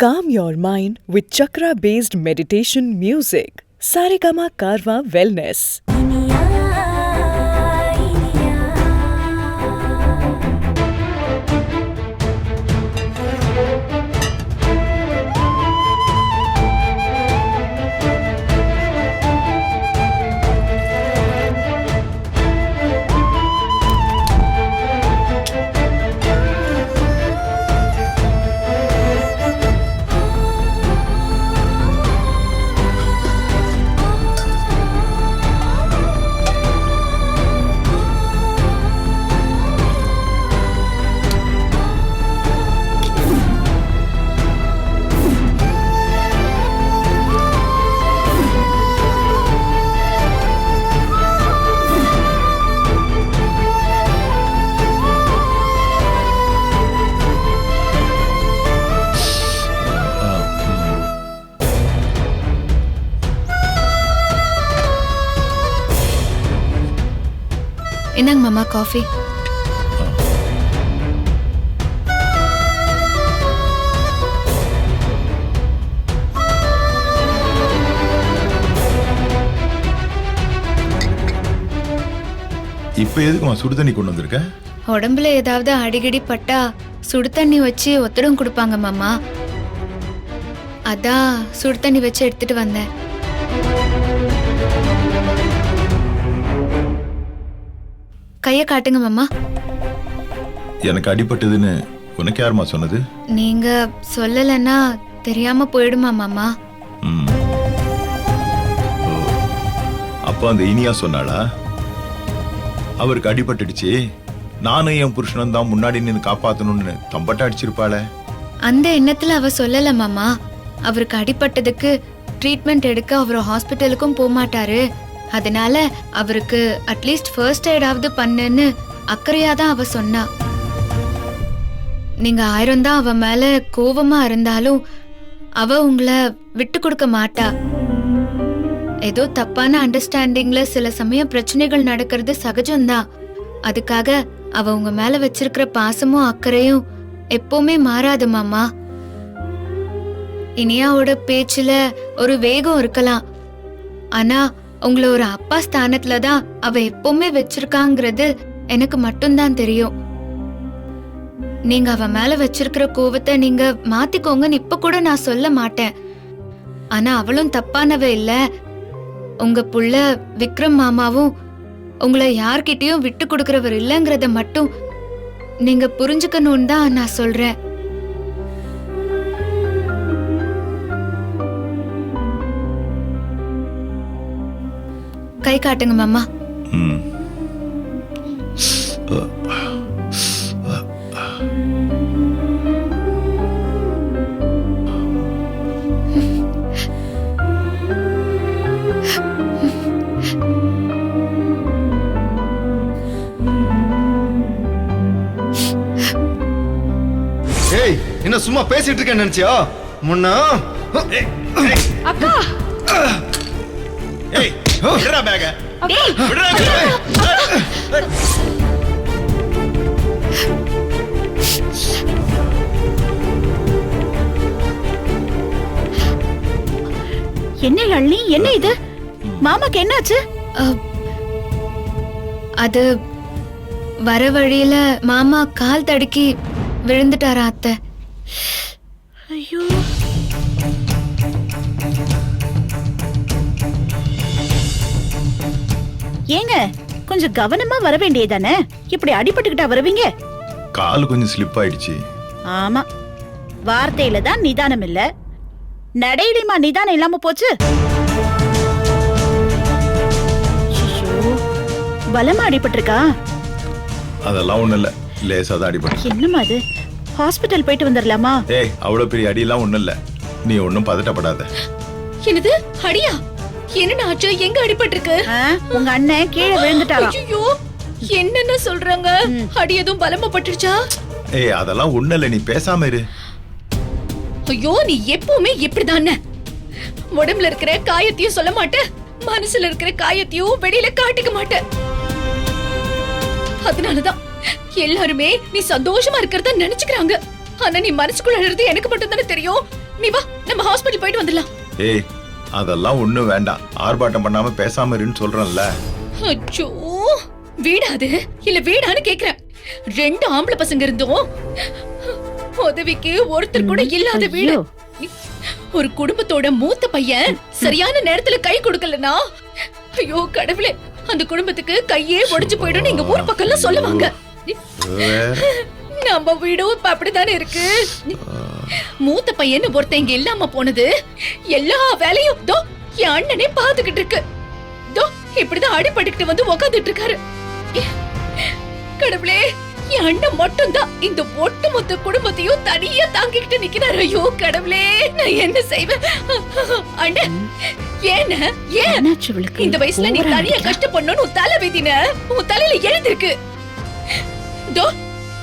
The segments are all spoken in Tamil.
Calm your mind with chakra-based meditation music. Saregama Karwa Wellness. என்னங்க மாமா காஃபி. இப்ப எதுக்குமா சுடு தண்ணி கொண்டு வந்திருக்க? உடம்புல ஏதாவது அடிக்கடி பட்டா சுடு தண்ணி வச்சு ஒத்தடம் கொடுப்பாங்க மாமா. அதான் சுடு தண்ணி வச்சு எடுத்துட்டு வந்தேன். கைய காட்டுங்க மாமா. எனக்கு அடிபட்டதுன்னு உனக்கு யாருமா சொன்னது? நீங்க சொல்லலன்னா தெரியாம போயிடுமா மாமா. அப்ப அந்த இனியா சொன்னாளா? அவருக்கு அடிபட்டுடுச்சு, நானும் என் புருஷனும் தான் முன்னாடி நின்று காப்பாத்தணும்னு தம்பட்ட அடிச்சிருப்பாள. அந்த எண்ணத்துல அவ சொல்லல மாமா. அவருக்கு அடிபட்டதுக்கு ட்ரீட்மெண்ட் எடுக்க அவர் ஹாஸ்பிட்டலுக்கும் போக மாட்டாரு. அதனால அவருக்கு அட்லீஸ்ட் ஃபர்ஸ்ட் எய்டாவது பண்ணுன்னு அக்கறையா தான் அவ சொன்னா. நீங்க 1000 தான் அவ மேல கோவமா இருந்தாலும் அவ உங்களை விட்டு கொடுக்க மாட்டா. ஏதோ தப்பான அண்டர்ஸ்டாண்டிங்ல சில சமயம் பிரச்சனைகள் நடக்கிறது சகஜம்தான். அதுக்காக அவ உங்க மேல வச்சிருக்கிற பாசமும் அக்கறையும் எப்பவுமே மாறாது மாமா. இனியாவோட பேச்சுல ஒரு வேகம் இருக்கலாம், ஆனா உங்களை ஒரு அப்பா ஸ்தானத்துல தான் அவ எப்பவுமே வச்சிருக்காங்கிறது எனக்கு மட்டும்தான் தெரியும். நீங்க அவ மேல வச்சிருக்கிற கோவத்தை நீங்க மாத்திக்கோங்கன்னு இப்ப கூட நான் சொல்ல மாட்டேன். ஆனா அவளும் தப்பானவ இல்ல. உங்க புள்ள விக்ரம் மாமாவும் உங்களை யார்கிட்டயும் விட்டு கொடுக்கறவர் இல்லங்கிறத மட்டும் நீங்க புரிஞ்சுக்கணும்னு தான் நான் சொல்றேன். கை காட்டுங்க மாமா. ஏய், என்ன சும்மா பேசிட்டு இருக்கேன்னு நினைச்சியா? முன்னா அக்கா. ஏய், விடுறா பேக. விடுறா. என்ன அள்ளி, என்ன இது? மாமாக்கு என்னாச்சு? அது வர வழியில மாமா கால் தடுக்கி விழுந்துட்டாரா அத்தை. ஐயோ, ஏங்க கொஞ்சம் கவனமா வர வேண்டியதானே? இப்படி அடிபட்டுக்கிட்டா வருவீங்க? கால் கொஞ்சம் ஸ்லிப் ஆயிடுச்சு. ஆமா, வார்த்தையில தான் நிதானம் இல்ல, நடையிலுமா நிதானம் இல்லாம போச்சு. பலமா அடிபட்டிருக்கா? அதெல்லாம் ஒண்ணு இல்ல, லேசா தான் அடிபட்டு. என்னமா அது? ஹாஸ்பிட்டல் போயிட்டு வந்துடலாமா? ஏய், அவ்வளவு பெரிய அடியெல்லாம் ஒண்ணு இல்ல, நீ ஒன்னும் பதட்டப்படாத. என்னது அடியா? என்ன ஆச்சு? எங்க அடிபட்டிருக்கு? உங்க அண்ணன் கீழே விழுந்துட்டாராம். ஐயோ, என்னென்ன சொல்றாங்க? அடி எதுவும் பலமா பட்டுருச்சா? ஏய், அதெல்லாம் ஒண்ணு இல்ல, நீ பேசாம இரு. ஐயோ, நீ எப்பவுமே இப்படிதானே. உடம்புல இருக்கிற காயத்தையும் சொல்ல மாட்ட, மனசுல இருக்கிற காயத்தையும் வெளியில காட்டிக்க மாட்ட. அதனாலதான் எல்லாருமே நீ சந்தோஷமா இருக்கிறத நினைச்சுக்கிறாங்க. ஆனா நீ மனசுக்குள்ள அழுறது எனக்கு மட்டும் தானே தெரியும். நீ வா நம்ம ஹாஸ்பிடல் போயிட்டு வந்துடலாம். ஏய் அதெல்லாம் ஒண்ணும் வேண்டாம், ஆர்ப்பாட்டம் பண்ணாம பேசாம இருன்னு சொல்றேன்ல. அச்சோ, வீடாது இல்ல வீடான்னு கேக்குறேன். 2 ஆம்பளை பசங்க இருந்தோம், உதவிக்கு ஒருத்தர் கூட இல்லாத வீடு. ஒரு குடும்பத்தோட மூத்த பையன் சரியான நேரத்துல கை கொடுக்கலனா, ஐயோ கடவுளே, அந்த குடும்பத்துக்கு கையே உடைஞ்சு போயிடும் எங்க ஊர் பக்கம்லாம் சொல்லுவாங்க. நம்ம வீடும் இப்ப அப்படித்தானே இருக்கு. மூத்த பையன் ஒருத்தன் இங்க இல்லாம போனது எல்லா வேலையும் தோ என் அண்ணனே பாத்துக்கிட்டு இருக்கு. தோ இப்படிதான் அடிபட்டுக்கிட்டு வந்து உக்காந்துட்டு இருக்காரு. கடவுளே, என் அண்ணன் மட்டும்தான் இந்த ஒட்டுமொத்த குடும்பத்தையும் தனியா தாங்கிக்கிட்டு நிக்கிறாரு. ஐயோ கடவுளே, நான் என்ன செய்வேன்? அண்ணன் ஏன் இந்த வயசுல நீ தனியா கஷ்டப்படணும்னு உன் தலை விதின உன் தலையில எழுந்திருக்கு. தோ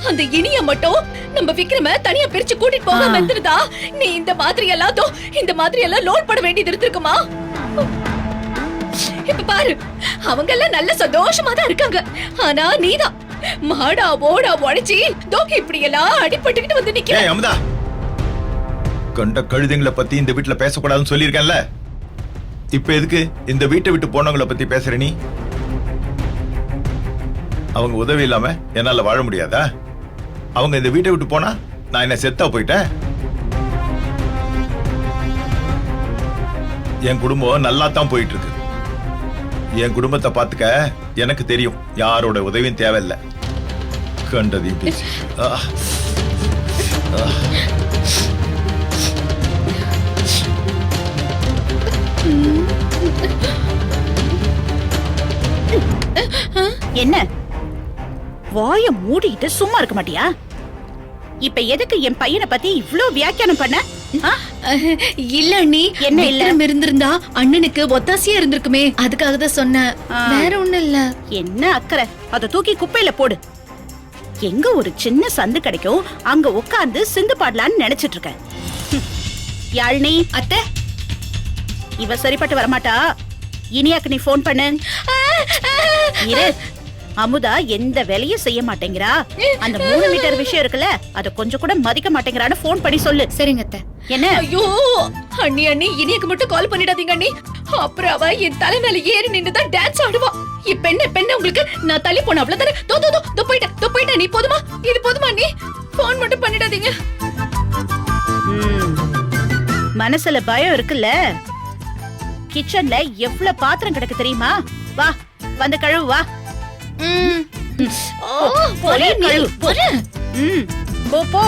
அந்த இனிய மட்டும் நம்ம விக்ரம தனியா பிரிச்சு கூட்டிட்டு போகாம இருந்திருந்தா நீ இந்த மாதிரி எல்லாம் லோட் பண்ண வேண்டியது இருந்திருக்குமா? இப்ப பாரு, அவங்க எல்லாம் நல்ல சந்தோஷமா தான் இருக்காங்க. ஆனா நீதான் மாடா ஓடா உழைச்சி தோ இப்படி எல்லாம் அடிபட்டுக்கிட்டு வந்து நிக்கிற. ஏய் அமுதா, கண்ட கழுதைங்களை பத்தி இந்த வீட்டுல பேசக்கூடாதுன்னு சொல்லியிருக்கேன்ல. இப்ப எதுக்கு இந்த வீட்டை விட்டு போனவங்களை பத்தி பேசுற நீ? அவங்க உதவி இல்லாம என்னால வாழ முடியாதா? அவங்க இந்த வீட்டை விட்டு போனா நான் என்ன செத்தா போயிட்டேன்? என் குடும்பம் நல்லா தான் போயிட்டு இருக்கு. என் குடும்பத்தை பாத்துக்க எனக்கு தெரியும், யாரோட உதவியும் தேவையில்லை. கண்டதையும் பேசி என்ன வாய மூடிட்டு சும்மா இருக்க மாட்டியா? இப்ப எதுக்கு என் பையனை பத்தி இவ்ளோ வியாக்கியானம் பண்ண? இல்ல நீ என்ன இல்ல இருந்திருந்தா அண்ணனுக்கு ஒத்தாசியா இருந்திருக்குமே, அதுக்காக தான் சொன்னேன், வேற ஒண்ணும் இல்ல. என்ன அக்கறை? அத தூக்கி குப்பையில போடு. எங்க ஒரு சின்ன சந்து கிடைக்கும், அங்க உட்கார்ந்து சிந்து பாடலான்னு நினைச்சிட்டு இருக்கேன். யாழ்னி அத்தை, இவ சரிப்பட்டு வரமாட்டா. இனியாக்கு நீ போன் பண்ணு. இரு, அமுதா எந்த வேலையும் செய்ய மாட்டேங்கிறா. அந்த 3 மீட்டர் விஷயம் இருக்குல்ல, அத கொஞ்சம் கூட மதிக்க மாட்டேங்கிறான்னு போன் பண்ணி சொல்லு. சரிங்க அத்தை. என்ன? ஐயோ அண்ணி இனியாக்கு மட்டும் கால் பண்ணிடாதீங்க அண்ணி. அப்புறம் அவ என் தலை மேல ஏறி நின்னுதான் டான்ஸ் ஆடுவா. இப்ப என்ன உங்களுக்கு நான் தள்ளி போன அவ்வளவுதானே. தோ போயிட்டேன். நீ போதுமா? இது போதுமா அண்ணி? போன் மட்டும் பண்ணிடாதீங்க. மனசுல பயம் இருக்குல்ல. கிச்சன்ல எவ்வளவு பாத்திரம் கிடக்கு தெரியுமா? வா வந்து கழுவு வா. போ.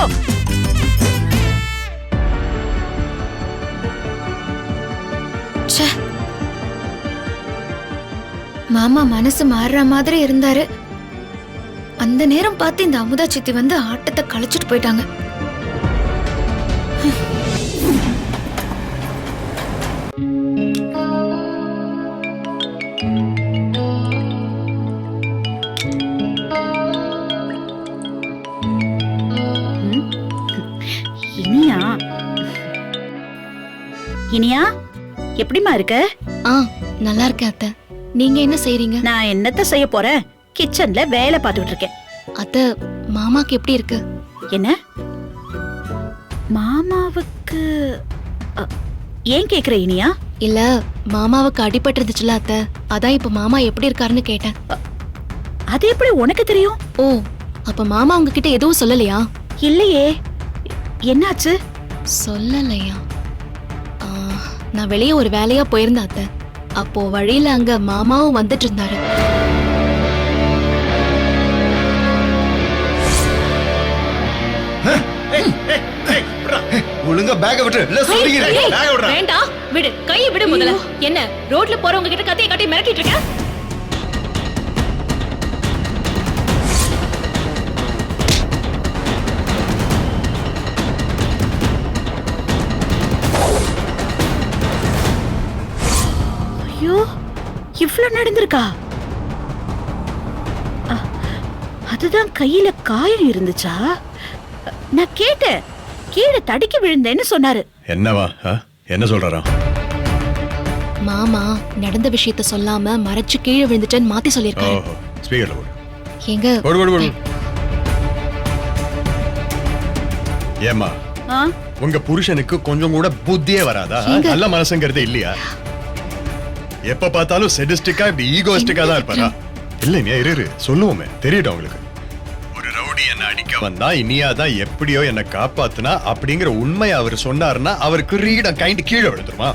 மாமா மனசு மாறுற மாதிரி இருந்தாரு. அந்த நேரம் பார்த்து இந்த அமுதா சித்தி வந்து ஆட்டத்தை கழிச்சிட்டு போயிட்டாங்க. இனியா எப்படிமா இருக்க? நல்லா இருக்கேன் அத்தை. நீங்க என்ன செய்றீங்க? நான் என்னத்த செய்ய போறேன், கிச்சன்ல வேலை பார்த்துட்டு இருக்கேன். அத்தை, மாமாக்கு எப்படி இருக்கு? என்ன மாமாவுக்கு? ஏன் கேக்குற இனியா? இல்ல, மாமாவுக்கு அடிபட்டுருச்சுல அத்தை, அதான் இப்ப மாமா எப்படி இருக்காருன்னு கேட்டேன். அது எப்படி உனக்கு தெரியும்? ஓ, அப்ப மாமா உங்ககிட்ட எதுவும் சொல்லலையா? இல்லையே, என்னாச்சு? சொல்லலையா? நான் வெளியே ஒரு வேலையா போயிருந்தேன் அத்தை. அப்போ வழியில அங்க மாமாவும் வந்துட்டு இருந்தாரு. ஒழுங்கா பேக்க விட்டு இல்ல சொல்லிக்கிறேன். வேண்டாம், விடு, கையை விடு முதல்ல. என்ன ரோட்ல போறவங்க கிட்ட கதையை காட்டி மிரட்டிட்டு இருக்க? ஐயோ, இவ்ளோ நடந்திருக்கா? அதுதான் கையில காயம் இருந்துச்சா? நான் கேட்டேன், கீழே தடுக்கி விழுந்தேன்னு சொன்னாரு. என்னவா? என்ன சொல்றாரா? மாமா நடந்த விஷயத்த சொல்லாம மறைச்சு கீழே விழுந்துட்டேன்னு மாத்தி சொல்லிருக்காரு. ஓஹோ, ஸ்பீக்கர்ல போடு. எங்க போடு. ஏமா உங்க புருஷனுக்கு கொஞ்சம் கூட புத்தியே வராதா? நல்ல மனசுங்கிறது இல்லையா? எப்ப பார்த்தாலும் செடிஸ்டிக்கா இப்படி ஈகோஸ்டிக்கா தான் இருப்பாரா? இல்லைங்க, இரு சொல்லுவோமே, தெரியட்டும் உங்களுக்கு. ஒரு ரவுடி என்ன அடிக்க வந்தா இனியா தான் எப்படியோ என்ன காப்பாத்துனா அப்படிங்கிற உண்மையை அவர் சொன்னாருன்னா அவருக்கு ரீடம் கைண்ட் கீழே விழுந்துருமா?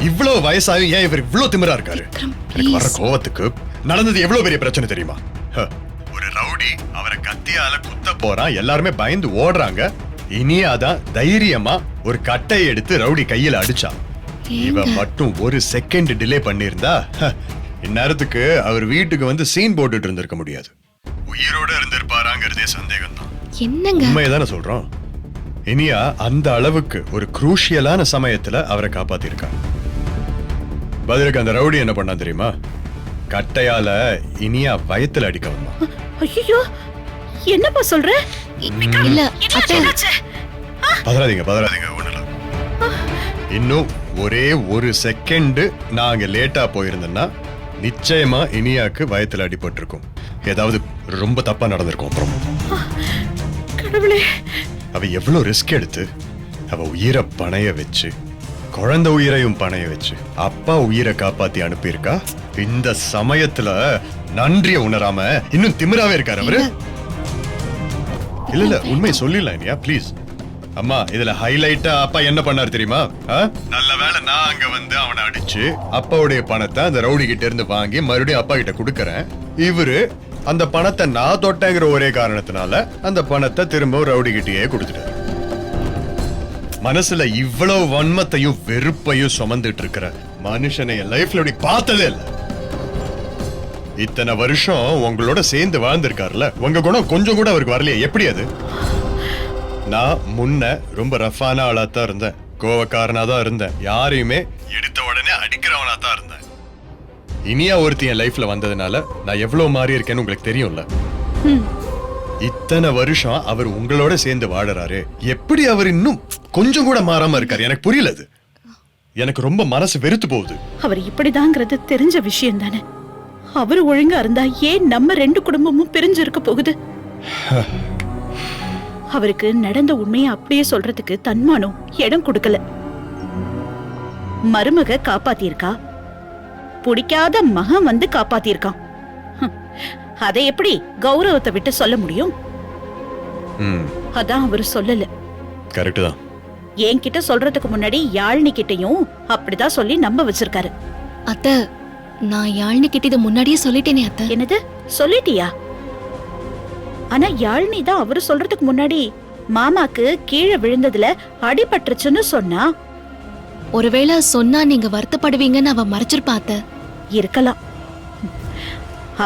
இவ்வளவு வயசாயும் ஏன் இவர் இவ்வளவு திமிரா இருக்காரு? எனக்கு வர கோவத்துக்கு நடந்தது எவ்வளவு பெரிய பிரச்சனை தெரியுமா? ஒரு ரவுடி அவரை கத்தியால குத்த போறான், எல்லாருமே பயந்து ஓடுறாங்க. இனியாதான் தைரியமா ஒரு கட்டையை எடுத்து ரவுடி கையில அடிச்சா. இவ மட்டும் ஒரு செகண்ட் டிலே பண்ணிருந்தா இந்நேரத்துக்கு அவர் வீட்டுக்கு வந்து சீன் போட்டுட்டு இருந்திருக்க முடியாது. உயிரோட இருந்திருப்பாராங்கிறதே சந்தேகம் தான். என்னங்க உண்மையதானே சொல்றோம். இனியா அந்த அளவுக்கு ஒரு குரூஷியலான சமயத்துல அவரை காப்பாத்திருக்கா. பதிலுக்கு அந்த ரவுடி என்ன பண்ணா தெரியுமா? கட்டையால இனியா வயத்துல அடிக்க வந்தான். ஐயோ, என்னப்பா சொல்ற? இல்ல அத்தை, பதறாதீங்க ஒண்ணுல. இன்னும் ஒரே ஒரு செகண்ட் நாங்க லேட்டா போயிருந்தோம்னா நிச்சயமா இனியாக்கு வயத்துல அடிபட்டிருக்கும். ஏதாவது ரொம்ப தப்பா நடந்திருக்கும். அப்புறம் கடவுளே, அவ எவ்வளவு ரிஸ்க் எடுத்து அவ உயிரை பணைய வச்சு, குழந்தை உயிரையும் பணைய வச்சு அப்பா உயிரை காப்பாத்தி அனுப்பியிருக்கா. இந்த சமயத்துல நன்றிய உணராம இன்னும் திமிராவே இருக்காரு அவரு. இல்ல உண்மை சொல்லிடலாம் இனியா, ப்ளீஸ். அம்மா, இதுல ஹைலைட்டா அப்பா என்ன பண்ணாரு தெரியுமா? நல்ல வேளை நான் அங்க வந்து அவனை அடிச்சு அப்பாவுடைய பணத்தை அந்த ரவுடி கிட்ட இருந்து வாங்கி மறுபடியும் அப்பா கிட்ட கொடுக்கறேன். இவரு அந்த பணத்தை நான் தொட்டேங்கிற ஒரே காரணத்தினால அந்த பணத்தை திரும்ப ரவுடி கிட்டயே கொடுத்துட்டாரு. மனசுல இவ்வளவு வன்மத்தையும் வெறுப்பையும் சுமந்துட்டு இருக்கிற மனுஷனை என் லைஃப்ல இப்படி பார்த்ததே இல்லை. இத்தனை வருஷம் உங்களோட சேர்ந்து வாழ்ந்திருக்காருல, உங்க குணம் கொஞ்சம் கூட அவருக்கு வரலையே, எப்படி அது? நான் முன்ன ரொம்ப ரஃபான ஆளா தான் இருந்தேன், கோவக்காரனா தான் இருந்தேன், யாரையுமே எடுத்த உடனே அடிக்கிறவனா தான் இருந்தேன். இனியா ஒருத்தி என் லைஃப்ல வந்ததுனால நான் எவ்வளவு மாறி இருக்கேன்னு உங்களுக்கு தெரியும்ல. இத்தனை வருஷம் அவர் உங்களோட சேர்ந்து வாழறாரு, எப்படி அவர் இன்னும் கொஞ்சம் கூட மாறாம இருக்காரு? எனக்கு புரியல. அது எனக்கு ரொம்ப மனசு வெறுத்து போகுது. அவர் இப்படிதாங்கிறது தெரிஞ்ச விஷயம் தானே. அவரு ஒழுங்கா இருந்தா ஏன் நம்ம ரெண்டு குடும்பமும் பிரிஞ்சு இருக்க போகுது? அவருக்கு நடந்த உண்மையை அப்படியே சொல்றதுக்கு தன்மானம் இடம் கொடுக்கல. மருமக காப்பாத்திருக்கா, பிடிக்காத மகன் வந்து காப்பாத்திருக்கான். அதை எப்படி கௌரவத்தை விட்டு சொல்ல முடியும்? அதான் அவரு சொல்லல. கரெக்ட் தான். என்கிட்ட சொல்றதுக்கு முன்னாடி யாழ்னி கிட்டையும் அப்படிதான் சொல்லி நம்ப வச்சிருக்காரு. அத்தை, நான் யாழ்னி கிட்ட இதை முன்னாடியே சொல்லிட்டேனே அத்தை. என்னது சொல்லிட்டியா? ஆனா யாழ்னி தான் அவரு சொல்றதுக்கு முன்னாடி மாமாக்கு கீழே விழுந்ததுல அடிபட்டுருச்சுன்னு சொன்னா. ஒருவேளை சொன்னா நீங்க வருத்தப்படுவீங்கன்னு அவ மறைச்சிருப்பா அத்தை. இருக்கலாம்.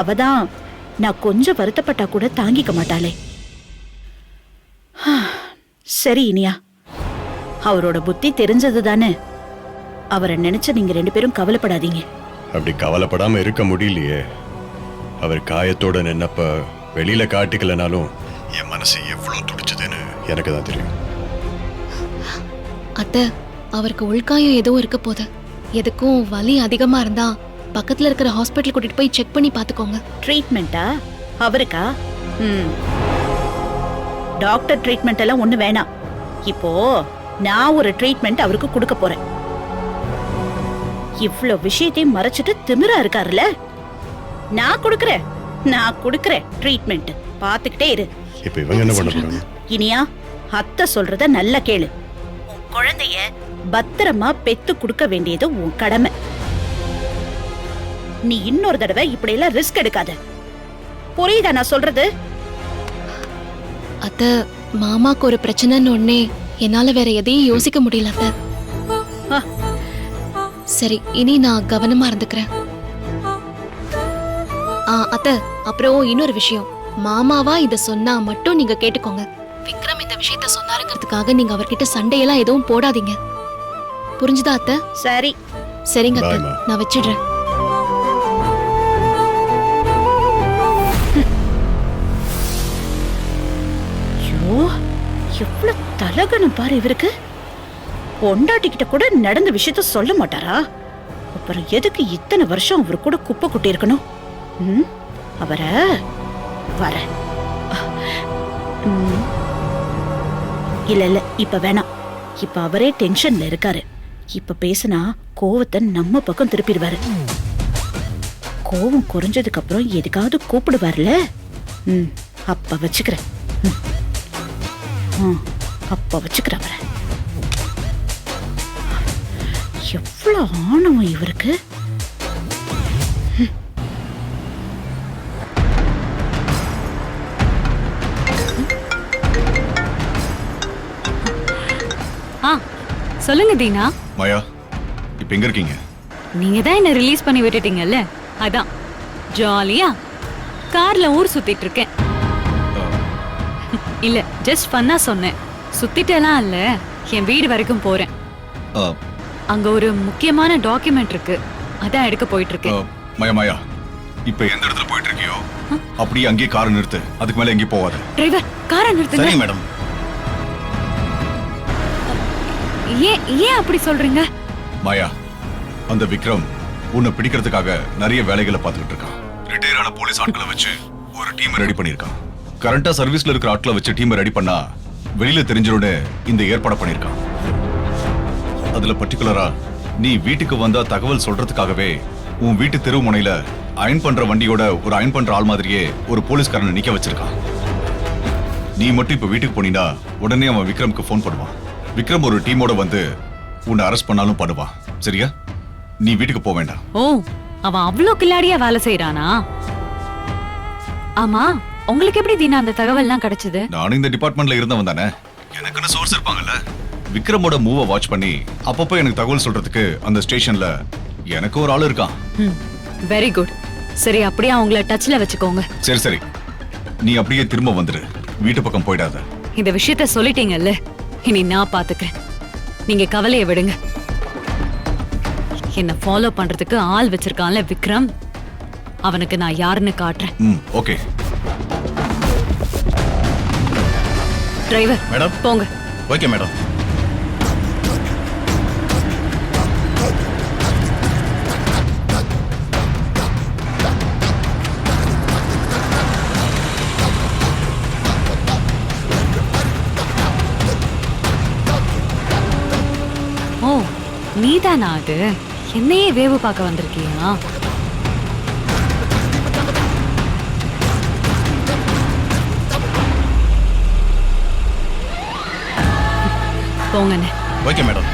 அவதான் நான் கொஞ்சம் வருத்தப்பட்டா கூட தாங்கிக்க மாட்டாளே. சரி இனியா, அவரோட புத்தி தெரிஞ்சது தானே. அவரை நினைச்சு நீங்க ரெண்டு பேரும் கவலைப்படாதீங்க. அப்படி கவலைப்படாம இருக்க முடியலையே. அவர் காயத்தோட நின்னப்ப வெளியில காட்டிக்கலனாலும் என் மனசு எவ்வளவு துடிச்சதுன்னு எனக்கு தான் தெரியும். அத்தை, அவருக்கு உள்காயம் எதுவும் இருக்க போது. எதுக்கும் வலி அதிகமா இருந்தா பக்கத்துல இருக்கிற ஹாஸ்பிட்டல் கூட்டிட்டு போய் செக் பண்ணி பாத்துக்கோங்க. ட்ரீட்மெண்டா அவருக்கா? டாக்டர் ட்ரீட்மெண்ட் எல்லாம் ஒண்ணு வேணாம். இப்போ நான் ஒரு ட்ரீட்மெண்ட் அவருக்கு கொடுக்க போறேன். இவ்வளவு விஷயத்தையும் மறைச்சிட்டு திமிரா இருக்காருல்ல. நான் கொடுக்கறேன் ட்ரீட்மெண்ட். பாத்துக்கிட்டே இரு. இப்ப இவங்க என்ன பண்ண போறாங்க? இனியா, அத்தை சொல்றத நல்லா கேளு. உன் குழந்தைய பத்திரமா பெத்து கொடுக்க வேண்டியது உன் கடமை. நீ இன்னொரு தடவை இப்படி எல்லாம் ரிஸ்க் எடுக்காத. புரியுதா நான் சொல்றது? அத்தை, மாமாக்கு ஒரு பிரச்சனைன்னு ஒன்னே என்னால வேற எதையும் யோசிக்க முடியல அத்தை. சரி, இனி நான் கவனமா இருந்துக்கிறேன். அத்தை, அப்புறம் இன்னொரு விஷயம். மாமாவா இத சொன்னா மட்டும் நீங்க கேட்டுக்கோங்க. விக்ரம் இந்த விஷயத்த சொன்னாருங்கிறதுக்காக நீங்க அவர்கிட்ட சண்டையெல்லாம் எதுவும் போடாதீங்க. புரிஞ்சுதா அத்தை? சரி. சரிங்க அத்தை, நான் வச்சிடுறேன். எவ்வளவு தலகணும் பாரு இவருக்கு. பொண்டாட்டிக்கிட்ட கூட நடந்த விஷயத்த சொல்ல மாட்டாரா? அப்புறம் எதுக்கு இத்தனை வருஷம் அவர் கூட குப்பை குட்டி இருக்கணும்? அவரை வர இல்ல இல்ல இப்ப வேணாம். இப்ப அவரே டென்ஷன்ல இருக்காரு. இப்ப பேசினா கோவத்தை நம்ம பக்கம் திருப்பிடுவாரு. கோவம் குறைஞ்சதுக்கு அப்புறம் எதுக்காவது கூப்பிடுவார்ல. அப்ப வச்சுக்கிறேன். அப்ப வச்சுக்கிறேன் அவரை. எவ்வளவு ஆணவம் இவருக்கு. சொல்லுங்க தீனா. மாயா, இப்ப எங்க இருக்கீங்க? நீங்க தான் என்ன ரிலீஸ் பண்ணி விட்டுட்டீங்கல்ல, அதான் ஜாலியா கார்ல ஊர் சுத்திட்டு இருக்கேன். இல்ல ஜஸ்ட் ஃபன்னா சொன்னேன். சுத்திட்டலாம் இல்ல, என் வீடு வரைக்கும் போறேன். அங்க ஒரு முக்கியமான டாக்குமெண்ட் இருக்கு, அதான் எடுக்க போயிட்டு இருக்கேன். மாயா மாயா, இப்ப எந்த இடத்துல போயிட்டு இருக்கியோ அப்படியே அங்கேயே காரை நிறுத்து. அதுக்கு மேல எங்கேயும் போகாத. டிரைவர் காரை நிறுத்துங்க. சரி மேடம். ஏன் அப்படி சொல்றீங்க? மாயா, அந்த விக்ரம் உன்னை பிடிக்கிறதுக்காக நிறைய வேலைகளை பார்த்துக்கிட்டு இருக்கான். ரிட்டையர் ஆன போலீஸ் ஆட்களை வச்சு ஒரு டீம் ரெடி பண்ணிருக்கான். கரண்டா சர்வீஸ்ல இருக்கிற ஆட்களை வச்சு டீம் ரெடி பண்ணா வெளியில தெரிஞ்சோட இந்த ஏற்பாடு பண்ணிருக்கான். அதுல பர்டிகுலரா நீ வீட்டுக்கு வந்தா தகவல் சொல்றதுக்காகவே உன் வீட்டு தெரு முனையில அயன் பண்ற வண்டியோட ஒரு அயன் பண்ற ஆள் மாதிரியே ஒரு போலீஸ்காரனை நிக்க வச்சிருக்கான். நீ மட்டும் இப்ப வீட்டுக்கு போனீனா உடனே அவன் விக்ரம்க்கு போன் பண்ணுவான். விக்ரம் ஒரு டீமோட வந்து உன்னை அரெஸ்ட் பண்ணாலும் பண்ணுவான். சரியா? நீ வீட்டுக்கு போக வேண்டாம். ஓ, அவன் அவ்வளோ கில்லாடியா வேலை செய்யறானா? ஆமா, உங்களுக்கு எப்படி தீனா அந்த தகவல்லாம் கிடைச்சது? நானும் இந்த டிபார்ட்மெண்ட்ல இருந்தவன் தானே, எனக்குன்னு சோர்ஸ் இருப்பாங்கல்ல. விக்ரமோட மூவ வாட்ச் பண்ணி அப்பப்போ எனக்கு தகவல் சொல்றதுக்கு அந்த ஸ்டேஷன்ல எனக்கு ஒரு ஆள் இருக்கான். Very good. சரி, அப்படியே அவங்கள டச்ல வச்சுக்கோங்க. சரி சரி, நீ அப்படியே திரும்ப வந்துரு, வீட்டு பக்கம் போயிடாத. இந்த விஷயத்த சொல்லிட்டீங்கல்ல, இனி நான் பாத்துக்கிறேன். நீங்க கவலையை விடுங்க. என்ன ஃபாலோ பண்றதுக்கு ஆள் வச்சிருக்கான்ல விக்ரம், அவனுக்கு நான் யாருன்னு காட்டுறேன். ஓகே. டிரைவர் மேடம் போங்க. Okay madam. ஓ, நீதானா அது? என்னையே வேவு பார்க்க வந்திருக்கியா? போங்கண்ணே. Okay madam.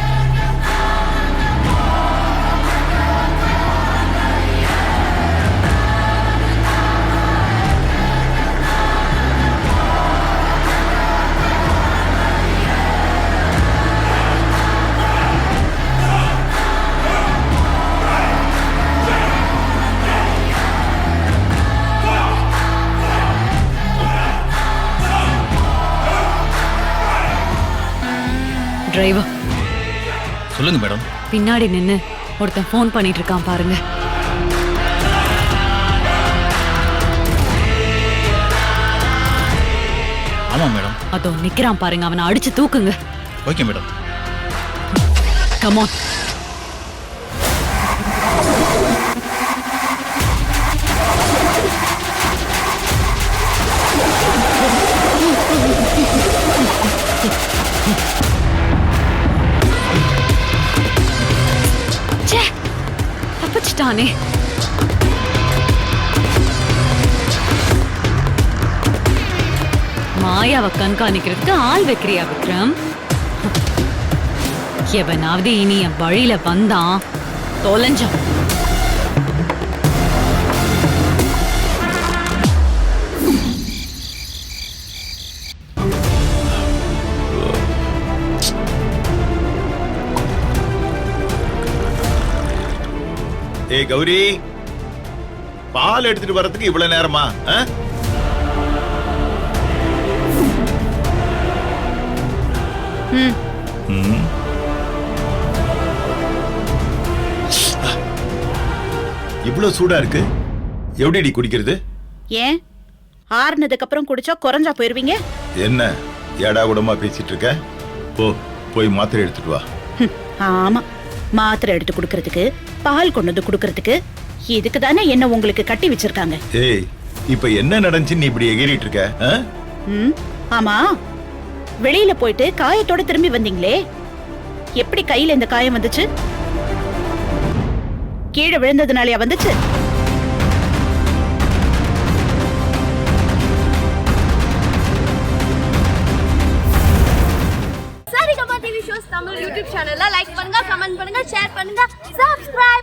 டிரைவர் சொல்லுங்க மேடம். பின்னாடி நின்னு ஒருத்தன் போன் பண்ணிட்டு இருக்கான் பாருங்க. ஆமா மேடம். அதோ நிக்கிறான் பாருங்க, அவனை அடிச்சு தூக்குங்க. Okay madam. Come on. தப்பிச்சிட்டானே. மாயாவை கண்காணிக்கிறதுக்கு ஆள் வைக்கிறியா விக்ரம்? எவனாவது இனி என் வழியில வந்தான் தொலைஞ்சான். ஏய் கௌரி, பால் எடுத்துட்டு வரதுக்கு இவ்வளவு நேரமா? இவ்வளவு சூடா இருக்கு, எப்படி குடிக்கிறது? ஏன் ஆறுனதுக்கு அப்புறம் குடிச்சா குறைஞ்சா போயிருவீங்க? என்ன ஏடா கூடமா பேசிட்டு இருக்க? போய் மாத்திரை எடுத்துட்டு வா. ஆமா, மாத்திரை எடுத்து குடுக்கறதுக்கு, பால் கொண்டு வந்து குடுக்கறதுக்கு, இதுக்கு தானே என்ன உங்களுக்கு கட்டி வச்சிருக்காங்க. ஏய், இப்ப என்ன நடந்துச்சு நீ இப்படி எகிரிட்டு இருக்க? ஆமா, வெளியில போயிட்டு காயத்தோட திரும்பி வந்தீங்களே, எப்படி கையில இந்த காயம் வந்துச்சு? கீழே விழுந்ததுனாலயா வந்துச்சு? Saregama TV shows Tamil YouTube சேனல்ல லைக் பண்ணுங்க, கமெண்ட் பண்ணுங்க, ஷேர் பண்ணுங்க, சப்ஸ்கிரைப்